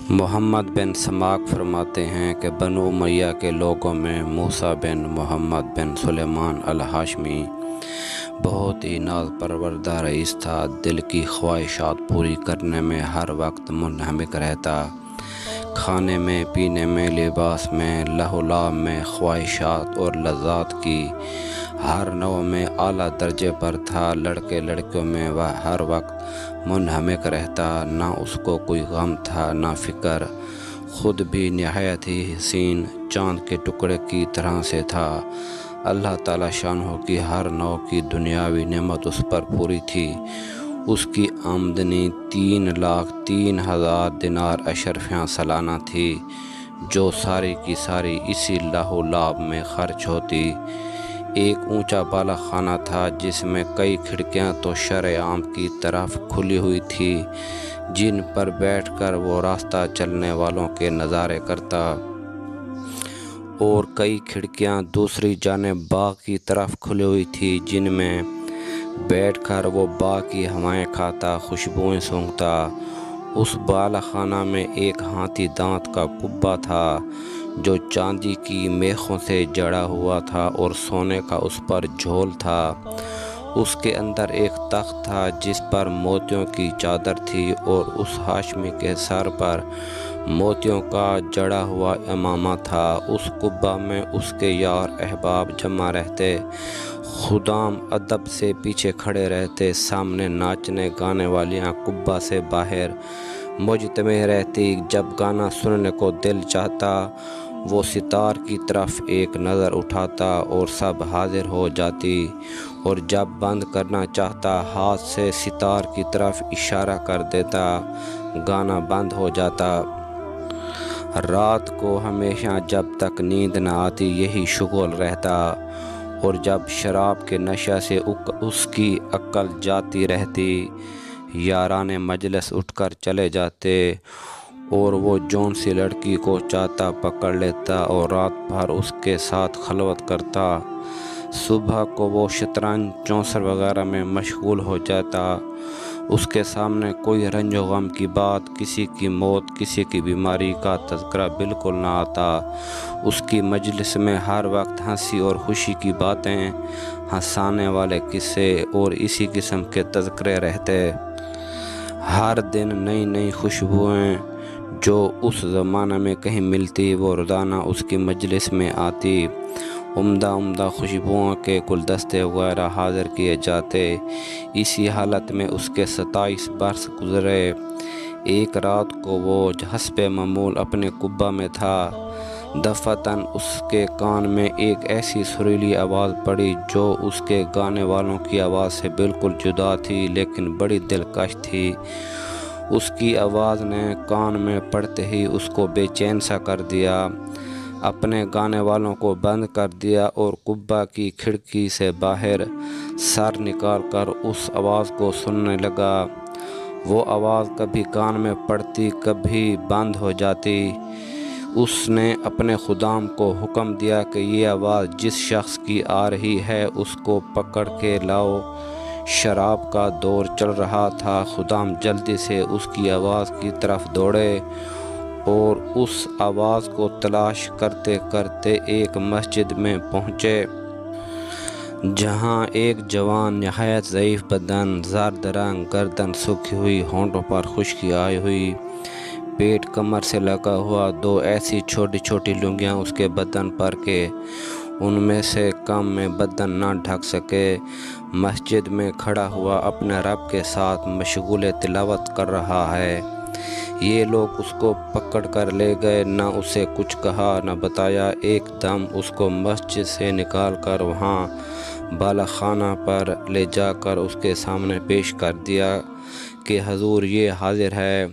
محمد بن سماک فرماتے ہیں کہ بنو امیہ کے لوگوں میں موسیٰ بن محمد بن سلیمان الہاشمی بہت ہی ناز پروردہ رئیس تھا۔ دل کی خواہشات پوری کرنے میں ہر وقت منہمک رہتا، کھانے میں، پینے میں، لباس میں، لہو لعب میں، خواہشات اور لذات کی ہر نوع میں اعلیٰ درجے پر تھا۔ لڑکے لڑکیوں میں وہ ہر وقت منہمک رہتا، نہ اس کو کوئی غم تھا نہ فکر، خود بھی نہایت ہی حسین چاند کے ٹکڑے کی طرح سے تھا۔ اللہ تعالیٰ شانہ کی ہر نوع کی دنیاوی نعمت اس پر پوری تھی۔ اس کی آمدنی 3,03,000 دینار اشرفیاں سالانہ تھی، جو ساری کی ساری اسی لہو لعب میں خرچ ہوتی۔ ایک اونچا بالا خانہ تھا جس میں کئی کھڑکیاں تو شرع عام کی طرف کھلی ہوئی تھی، جن پر بیٹھ کر وہ راستہ چلنے والوں کے نظارے کرتا، اور کئی کھڑکیاں دوسری جانب باغ کی طرف کھلی ہوئی تھی، جن میں بیٹھ کر وہ باغ کی ہوائیں کھاتا، خوشبوئیں سونگھتا۔ اس بالا خانہ میں ایک ہاتھی دانت کا کبہ تھا جو چاندی کی میخوں سے جڑا ہوا تھا اور سونے کا اس پر جھول تھا۔ اس کے اندر ایک تخت تھا جس پر موتیوں کی چادر تھی، اور اس ہاشمی کے سر پر موتیوں کا جڑا ہوا امامہ تھا۔ اس کبہ میں اس کے یار احباب جمع رہتے، خدام ادب سے پیچھے کھڑے رہتے، سامنے ناچنے گانے والیاں کبہ سے باہر مجتمع رہتی۔ جب گانا سننے کو دل چاہتا، وہ ستار کی طرف ایک نظر اٹھاتا اور سب حاضر ہو جاتی، اور جب بند کرنا چاہتا ہاتھ سے ستار کی طرف اشارہ کر دیتا، گانا بند ہو جاتا۔ رات کو ہمیشہ جب تک نیند نہ آتی یہی شغل رہتا، اور جب شراب کے نشے سے اس کی عقل جاتی رہتی، یاران مجلس اٹھ کر چلے جاتے، اور وہ جون سی لڑکی کو چاہتا پکڑ لیتا اور رات بھر اس کے ساتھ خلوت کرتا۔ صبح کو وہ شطرنج، چوسر وغیرہ میں مشغول ہو جاتا۔ اس کے سامنے کوئی رنج و غم کی بات، کسی کی موت، کسی کی بیماری کا تذکرہ بالکل نہ آتا۔ اس کی مجلس میں ہر وقت ہنسی اور خوشی کی باتیں، ہنسانے والے قصے اور اسی قسم کے تذکرے رہتے۔ ہر دن نئی نئی خوشبوئیں جو اس زمانے میں کہیں ملتی، وہ روزانہ اس کی مجلس میں آتی۔ عمدہ عمدہ خوشبوؤں کے گلدستے وغیرہ حاضر کیے جاتے۔ اسی حالت میں اس کے 27 برس گزرے۔ ایک رات کو وہ حسب معمول اپنے کبہ میں تھا، دفعتاً اس کے کان میں ایک ایسی سریلی آواز پڑی جو اس کے گانے والوں کی آواز سے بالکل جدا تھی، لیکن بڑی دلکش تھی۔ اس کی آواز نے کان میں پڑتے ہی اس کو بے چین سا کر دیا، اپنے گانے والوں کو بند کر دیا، اور کبہ کی کھڑکی سے باہر سر نکال کر اس آواز کو سننے لگا۔ وہ آواز کبھی کان میں پڑتی، کبھی بند ہو جاتی۔ اس نے اپنے خدام کو حکم دیا کہ یہ آواز جس شخص کی آ رہی ہے اس کو پکڑ کے لاؤ۔ شراب کا دور چل رہا تھا۔ خدام جلدی سے اس کی آواز کی طرف دوڑے، اور اس آواز کو تلاش کرتے کرتے ایک مسجد میں پہنچے، جہاں ایک جوان نہایت ضعیف بدن، زرد رنگ، گردن سوکھی ہوئی، ہونٹوں پر خشکی آئی ہوئی، پیٹ کمر سے لگا ہوا، دو ایسی چھوٹی چھوٹی لنگیاں اس کے بدن پر کہ ان میں سے کم میں بدن نہ ڈھک سکے، مسجد میں کھڑا ہوا اپنے رب کے ساتھ مشغول تلاوت کر رہا ہے۔ یہ لوگ اس کو پکڑ کر لے گئے، نہ اسے کچھ کہا نہ بتایا، ایک دم اس کو مسجد سے نکال کر وہاں بالا خانہ پر لے جا کر اس کے سامنے پیش کر دیا کہ حضور یہ حاضر ہے۔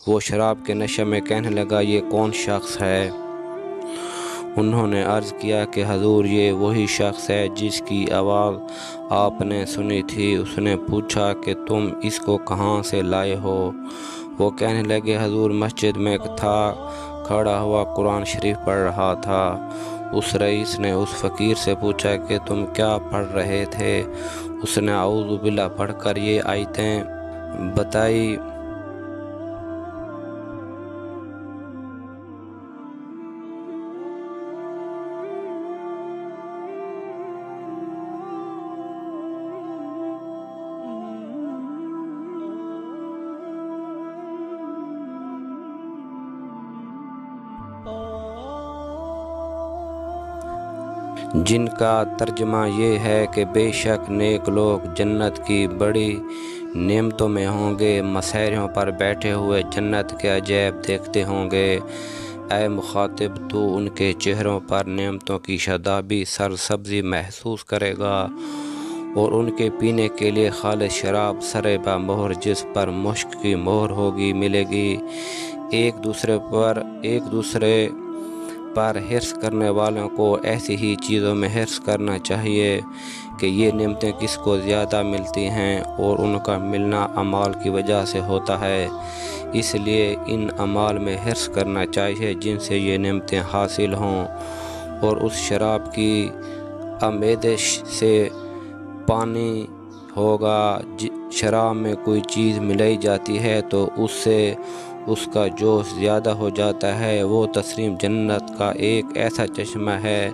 وہ شراب کے نشے میں کہنے لگا، یہ کون شخص ہے؟ انہوں نے عرض کیا کہ حضور یہ وہی شخص ہے جس کی آواز آپ نے سنی تھی۔ اس نے پوچھا کہ تم اس کو کہاں سے لائے ہو؟ وہ کہنے لگے، حضور مسجد میں تھا، کھڑا ہوا قرآن شریف پڑھ رہا تھا۔ اس رئیس نے اس فقیر سے پوچھا کہ تم کیا پڑھ رہے تھے؟ اس نے اعوذ باللہ پڑھ کر یہ آیتیں بتائی۔ جن کا ترجمہ یہ ہے کہ بے شک نیک لوگ جنت کی بڑی نعمتوں میں ہوں گے، مسیروں پر بیٹھے ہوئے جنت کے عجائب دیکھتے ہوں گے۔ اے مخاطب، تو ان کے چہروں پر نعمتوں کی شادابی، سرسبزی محسوس کرے گا، اور ان کے پینے کے لیے خالص شراب سرے بہ مہر جس پر مشک کی مہر ہوگی ملے گی۔ ایک دوسرے پر حرص کرنے والوں کو ایسی ہی چیزوں میں حرص کرنا چاہیے کہ یہ نعمتیں کس کو زیادہ ملتی ہیں، اور ان کا ملنا اعمال کی وجہ سے ہوتا ہے، اس لیے ان اعمال میں حرص کرنا چاہیے جن سے یہ نعمتیں حاصل ہوں۔ اور اس شراب کی آمیزش سے پانی ہوگا، شراب میں کوئی چیز ملائی جاتی ہے تو اس سے اس کا جوش زیادہ ہو جاتا ہے۔ وہ تسنیم جنت کا ایک ایسا چشمہ ہے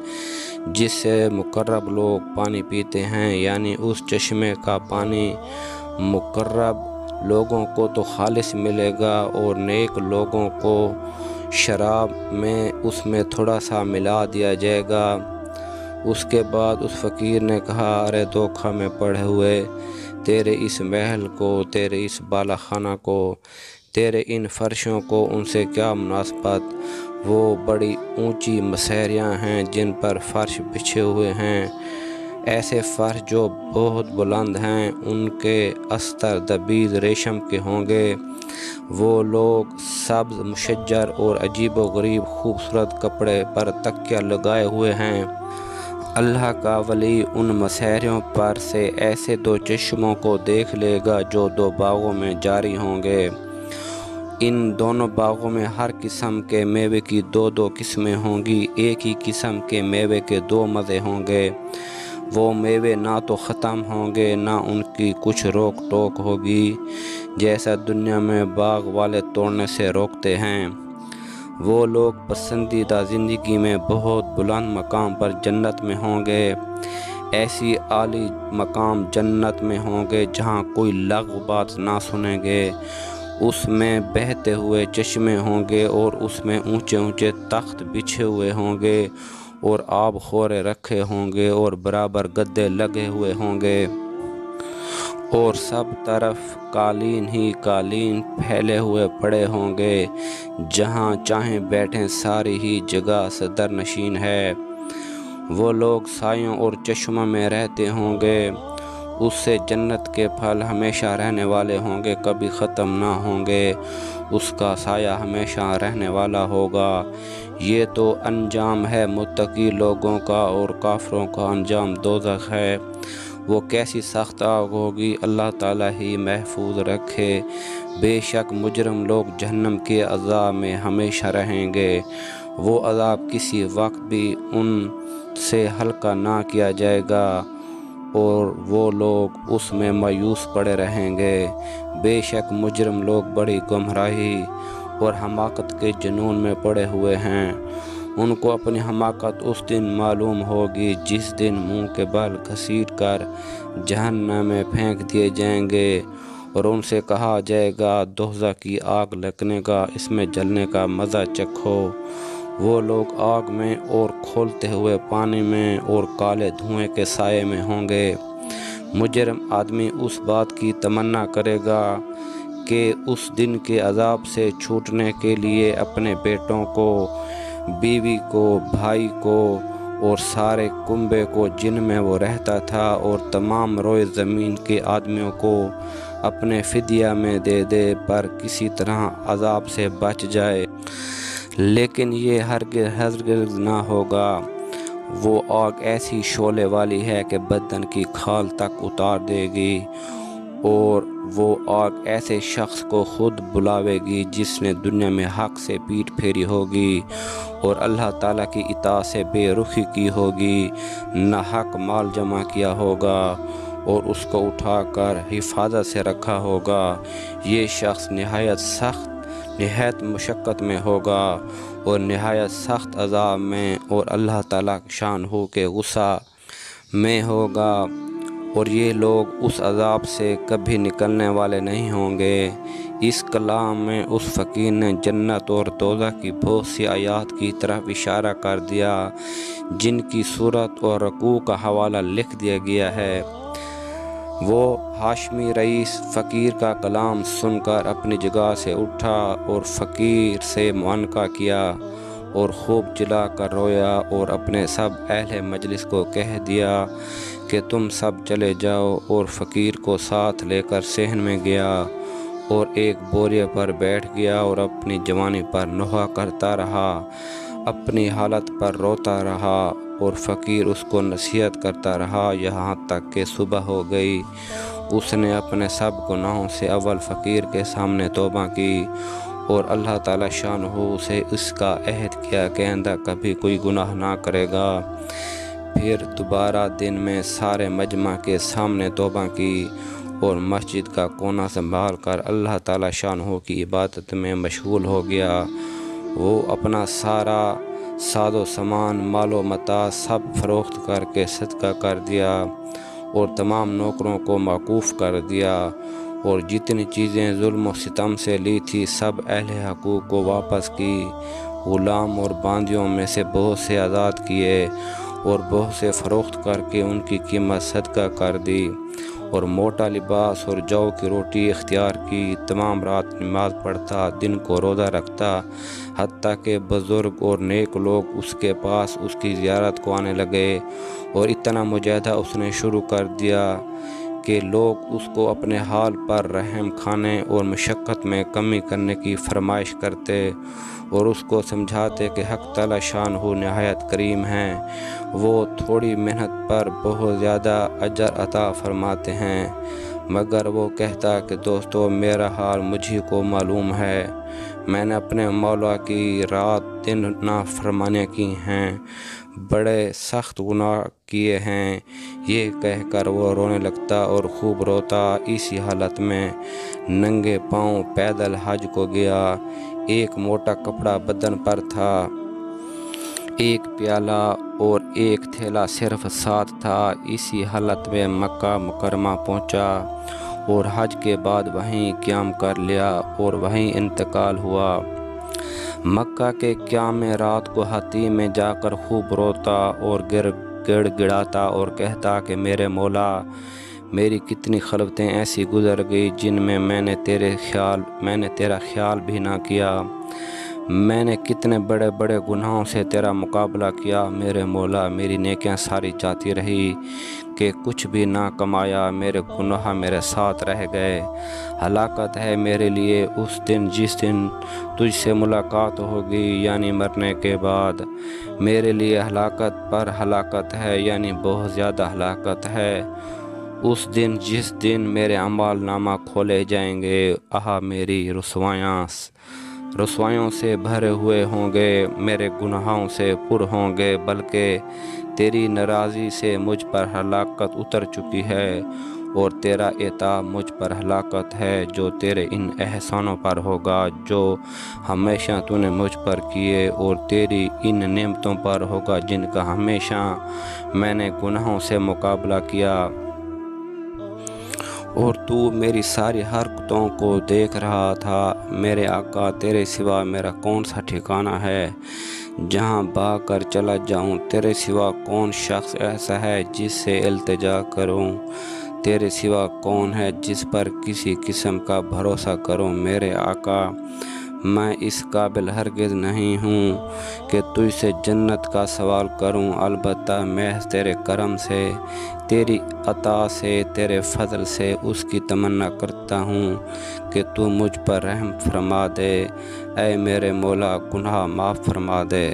جس سے مقرب لوگ پانی پیتے ہیں، یعنی اس چشمے کا پانی مقرب لوگوں کو تو خالص ملے گا، اور نیک لوگوں کو شراب میں اس میں تھوڑا سا ملا دیا جائے گا۔ اس کے بعد اس فقیر نے کہا، ارے دھوکہ میں پڑے ہوئے، تیرے اس محل کو، تیرے اس بالا خانہ کو، تیرے ان فرشوں کو، ان سے کیا مناسبت؟ وہ بڑی اونچی مسیریاں ہیں جن پر فرش بچھے ہوئے ہیں، ایسے فرش جو بہت بلند ہیں، ان کے استر دبیز ریشم کے ہوں گے۔ وہ لوگ سبز مشجر اور عجیب و غریب خوبصورت کپڑے پر تکیہ لگائے ہوئے ہیں۔ اللہ کا ولی ان مسیریوں پر سے ایسے دو چشموں کو دیکھ لے گا جو دو باغوں میں جاری ہوں گے۔ ان دونوں باغوں میں ہر قسم کے میوے کی دو دو قسمیں ہوں گی، ایک ہی قسم کے میوے کے دو مزے ہوں گے۔ وہ میوے نہ تو ختم ہوں گے، نہ ان کی کچھ روک ٹوک ہوگی، جیسا دنیا میں باغ والے توڑنے سے روکتے ہیں۔ وہ لوگ پسندیدہ زندگی میں بہت بلند مقام پر جنت میں ہوں گے، ایسی عالی مقام جنت میں ہوں گے جہاں کوئی لغو بات نہ سنیں گے۔ اس میں بہتے ہوئے چشمے ہوں گے، اور اس میں اونچے اونچے تخت بچھے ہوئے ہوں گے، اور آب خورے رکھے ہوں گے، اور برابر گدے لگے ہوئے ہوں گے، اور سب طرف قالین ہی قالین پھیلے ہوئے پڑے ہوں گے، جہاں چاہیں بیٹھیں، ساری ہی جگہ صدر نشین ہے۔ وہ لوگ سایوں اور چشموں میں رہتے ہوں گے، اس سے جنت کے پھل ہمیشہ رہنے والے ہوں گے، کبھی ختم نہ ہوں گے، اس کا سایہ ہمیشہ رہنے والا ہوگا۔ یہ تو انجام ہے متقی لوگوں کا، اور کافروں کا انجام دوزخ ہے۔ وہ کیسی سخت آگ ہوگی، اللہ تعالیٰ ہی محفوظ رکھے۔ بے شک مجرم لوگ جہنم کے عذاب میں ہمیشہ رہیں گے، وہ عذاب کسی وقت بھی ان سے ہلکا نہ کیا جائے گا، اور وہ لوگ اس میں مایوس پڑے رہیں گے۔ بے شک مجرم لوگ بڑی گمراہی اور حماقت کے جنون میں پڑے ہوئے ہیں۔ ان کو اپنی حماقت اس دن معلوم ہوگی جس دن منہ کے بل گھسیٹ کر جہنم میں پھینک دیے جائیں گے، اور ان سے کہا جائے گا، دوزخ کی آگ لگنے کا، اس میں جلنے کا مزہ چکھو۔ وہ لوگ آگ میں اور کھولتے ہوئے پانی میں اور کالے دھوئیں کے سائے میں ہوں گے۔ مجرم آدمی اس بات کی تمنا کرے گا کہ اس دن کے عذاب سے چھوٹنے کے لیے اپنے بیٹوں کو، بیوی کو، بھائی کو، اور سارے کنبے کو جن میں وہ رہتا تھا، اور تمام روئے زمین کے آدمیوں کو اپنے فدیہ میں دے دے پر کسی طرح عذاب سے بچ جائے، لیکن یہ ہرگز نہ ہوگا۔ وہ آگ ایسی شعلے والی ہے کہ بدن کی کھال تک اتار دے گی، اور وہ آگ ایسے شخص کو خود بلاوے گی جس نے دنیا میں حق سے پیٹھ پھیری ہوگی اور اللہ تعالیٰ کی اطاعت سے بے رخی کی ہوگی، نہ حق مال جمع کیا ہوگا، اور اس کو اٹھا کر حفاظت سے رکھا ہوگا۔ یہ شخص نہایت مشقت میں ہوگا، اور نہایت سخت عذاب میں، اور اللہ تعالیٰ شان ہو کے غصہ میں ہوگا، اور یہ لوگ اس عذاب سے کبھی نکلنے والے نہیں ہوں گے۔ اس کلام میں اس فقیر نے جنت اور دوزخ کی بہت سی آیات کی طرف اشارہ کر دیا جن کی صورت اور رکوع کا حوالہ لکھ دیا گیا ہے۔ وہ ہاشمی رئیس فقیر کا کلام سن کر اپنی جگہ سے اٹھا اور فقیر سے معانقہ کیا اور خوب چلا کر رویا اور اپنے سب اہل مجلس کو کہہ دیا کہ تم سب چلے جاؤ، اور فقیر کو ساتھ لے کر صحن میں گیا اور ایک بورے پر بیٹھ گیا اور اپنی جوانی پر نوحہ کرتا رہا، اپنی حالت پر روتا رہا، اور فقیر اس کو نصیحت کرتا رہا یہاں تک کہ صبح ہو گئی۔ اس نے اپنے سب گناہوں سے اول فقیر کے سامنے توبہ کی اور اللہ تعالی شانہ سے اس کا عہد کیا کہ آئندہ کبھی کوئی گناہ نہ کرے گا۔ پھر دوبارہ دن میں سارے مجمع کے سامنے توبہ کی اور مسجد کا کونا سنبھال کر اللہ تعالی شانہ کی عبادت میں مشغول ہو گیا۔ وہ اپنا سارا ساز و سامان، مال و متاع سب فروخت کر کے صدقہ کر دیا اور تمام نوکروں کو موقوف کر دیا، اور جتنی چیزیں ظلم و ستم سے لی تھی سب اہل حقوق کو واپس کی۔ غلام اور باندیوں میں سے بہت سے آزاد کیے اور بہت سے فروخت کر کے ان کی قیمت صدقہ کر دی، اور موٹا لباس اور جو کی روٹی اختیار کی۔ تمام رات نماز پڑھتا، دن کو روزہ رکھتا، حتیٰ کہ بزرگ اور نیک لوگ اس کے پاس اس کی زیارت کو آنے لگے، اور اتنا مجاہدہ اس نے شروع کر دیا کہ لوگ اس کو اپنے حال پر رحم کھانے اور مشقت میں کمی کرنے کی فرمائش کرتے اور اس کو سمجھاتے کہ حق تعالی شانہ نہایت کریم ہیں، وہ تھوڑی محنت پر بہت زیادہ اجر عطا فرماتے ہیں۔ مگر وہ کہتا کہ دوستو میرا حال مجھے کو معلوم ہے، میں نے اپنے مولا کی رات دن نافرمانیاں کی ہیں، بڑے سخت گناہ کیے ہیں۔ یہ کہہ کر وہ رونے لگتا اور خوب روتا۔ اسی حالت میں ننگے پاؤں پیدل حج کو گیا۔ ایک موٹا کپڑا بدن پر تھا، ایک پیالہ اور ایک تھیلا صرف ساتھ تھا۔ اسی حالت میں مکہ مکرمہ پہنچا اور حج کے بعد وہیں قیام کر لیا اور وہیں انتقال ہوا۔ مکہ کے قیام میں رات کو حتیم میں جا کر خوب روتا اور گڑ گڑاتا اور کہتا کہ میرے مولا، میری کتنی خلوتیں ایسی گزر گئی جن میں میں نے تیرا خیال بھی نہ کیا، میں نے کتنے بڑے بڑے گناہوں سے تیرا مقابلہ کیا میرے مولا، میری نیکیاں ساری جاتی رہی کہ کچھ بھی نہ کمایا، میرے گناہ میرے ساتھ رہ گئے۔ ہلاکت ہے میرے لیے اس دن جس دن تجھ سے ملاقات ہوگی، یعنی مرنے کے بعد۔ میرے لیے ہلاکت پر ہلاکت ہے، یعنی بہت زیادہ ہلاکت ہے۔ اس دن جس دن میرے اعمال نامہ کھولے جائیں گے، میری رسوائیوں سے بھرے ہوئے ہوں گے، میرے گناہوں سے پر ہوں گے، بلکہ تیری ناراضی سے مجھ پر ہلاکت اتر چکی ہے، اور تیرا عتاب مجھ پر ہلاکت ہے جو تیرے ان احسانوں پر ہوگا جو ہمیشہ تو نے مجھ پر کیے، اور تیری ان نعمتوں پر ہوگا جن کا ہمیشہ میں نے گناہوں سے مقابلہ کیا، اور تو میری ساری حرکتوں کو دیکھ رہا تھا۔ میرے آقا، تیرے سوا میرا کون سا ٹھکانہ ہے جہاں بھاگ کر چلا جاؤں؟ تیرے سوا کون شخص ایسا ہے جس سے التجا کروں؟ تیرے سوا کون ہے جس پر کسی قسم کا بھروسہ کروں؟ میرے آقا، میں اس قابل ہرگز نہیں ہوں کہ تجھ سے جنت کا سوال کروں، البتہ محض تیرے کرم سے، تیری عطا سے، تیرے فضل سے اس کی تمنا کرتا ہوں کہ تو مجھ پر رحم فرما دے۔ اے میرے مولا، گناہ معاف فرما دے۔